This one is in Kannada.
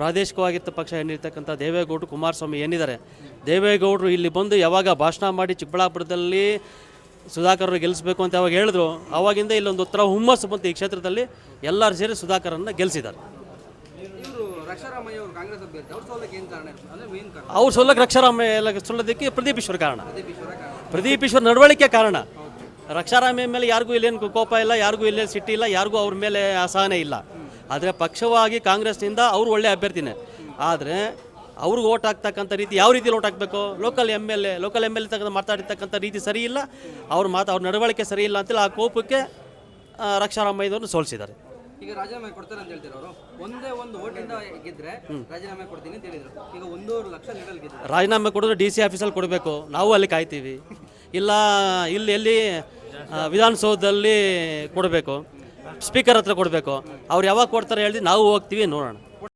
ಪ್ರಾದೇಶಿಕವಾಗಿರ್ತ ಪಕ್ಷ ಏನಿರ್ತಕ್ಕಂಥ ದೇವೇಗೌಡರು ಕುಮಾರಸ್ವಾಮಿ ಏನಿದ್ದಾರೆ, ದೇವೇಗೌಡರು ಇಲ್ಲಿ ಬಂದು ಯಾವಾಗ ಭಾಷಣ ಮಾಡಿ ಚಿಕ್ಕಬಳ್ಳಾಪುರದಲ್ಲಿ ಸುಧಾಕರ್ ಗೆಲ್ಲಿಸಬೇಕು ಅಂತ ಯಾವಾಗ ಹೇಳಿದ್ರು, ಆವಾಗಿಂದ ಇಲ್ಲೊಂದು ಉತ್ತರ ಹುಮ್ಮಸ್ಸು ಬಂತು ಈ ಕ್ಷೇತ್ರದಲ್ಲಿ. ಎಲ್ಲರೂ ಸೇರಿ ಸುಧಾಕರನ್ನು ಗೆಲ್ಲಿಸಿದ್ದಾರೆ. ಅವ್ರು ಸೋಲಕ್ಕೆ ರಕ್ಷಾರಾಮಯ್ಯ ಎಲ್ಲ ಸೋಲೋದಕ್ಕೆ ಪ್ರದೀಪ್ ಈಶ್ವರ್ ಕಾರಣ. ಪ್ರದೀಪ್ ಈಶ್ವರ್ ನಡವಳಿಕೆ ಕಾರಣ. ರಕ್ಷಾರಾಮಯ್ಯ ಮೇಲೆ ಯಾರಿಗೂ ಇಲ್ಲೇನು ಕೋಪ ಇಲ್ಲ, ಯಾರಿಗೂ ಇಲ್ಲೇನು ಸಿಟ್ಟಿ ಇಲ್ಲ, ಯಾರಿಗೂ ಅವ್ರ ಮೇಲೆ ಅಸಹನೆ ಇಲ್ಲ. ಆದರೆ ಪಕ್ಷವಾಗಿ ಕಾಂಗ್ರೆಸ್ನಿಂದ ಅವರು ಒಳ್ಳೆ ಅಭ್ಯರ್ಥಿನೇ. ಆದರೆ ಅವ್ರಿಗೆ ಓಟ್ ಹಾಕ್ತಕ್ಕಂಥ ರೀತಿ ಯಾವ ರೀತಿಯಲ್ಲಿ ಓಟ್ ಹಾಕಬೇಕು, ಲೋಕಲ್ ಎಮ್ ಎಲ್ ಎ ತಕ್ಕಂಥ ಮಾತಾಡಿರ್ತಕ್ಕಂಥ ರೀತಿ ಸರಿ ಇಲ್ಲ, ಅವ್ರ ನಡವಳಿಕೆ ಸರಿ ಇಲ್ಲ ಅಂತೇಳಿ ಆ ಕೋಪಕ್ಕೆ ರಕ್ಷಾರಾಮಯ್ಯದವ್ರನ್ನ ಸೋಲಿಸಿದ್ದಾರೆ. ಈಗ ರಾಜೀನಾಮೆ ಕೊಡ್ತಾರೆ ಅಂತ ಹೇಳ್ತಾರೆ ಅವರು. ಒಂದೇ ಒಂದು ಓಟಿಂದ ಗೆದ್ರೆ ರಾಜೀನಾಮೆ ಕೊಡ್ತೀನಿ ಅಂತ ಹೇಳಿದ್ರು. ಈಗ 1.5 ಲಕ್ಷ ಲೀಡರ್ ಗೆದ್ದರು. ರಾಜೀನಾಮೆ ಕೊಡೋದು DC ಆಫೀಸಲ್ಲಿ ಕೊಡಬೇಕು, ನಾವು ಅಲ್ಲಿ ಕಾಯ್ತೀವಿ. ಇಲ್ಲ ಎಲ್ಲಿ ವಿಧಾನಸೌಧದಲ್ಲಿ ಕೊಡಬೇಕು, ಸ್ಪೀಕರ್ ಹತ್ರ ಕೊಡಬೇಕು. ಅವ್ರು ಯಾವಾಗ ಕೊಡ್ತಾರೆ ಹೇಳಿ ನಾವು ಹೋಗ್ತೀವಿ, ನೋಡೋಣ.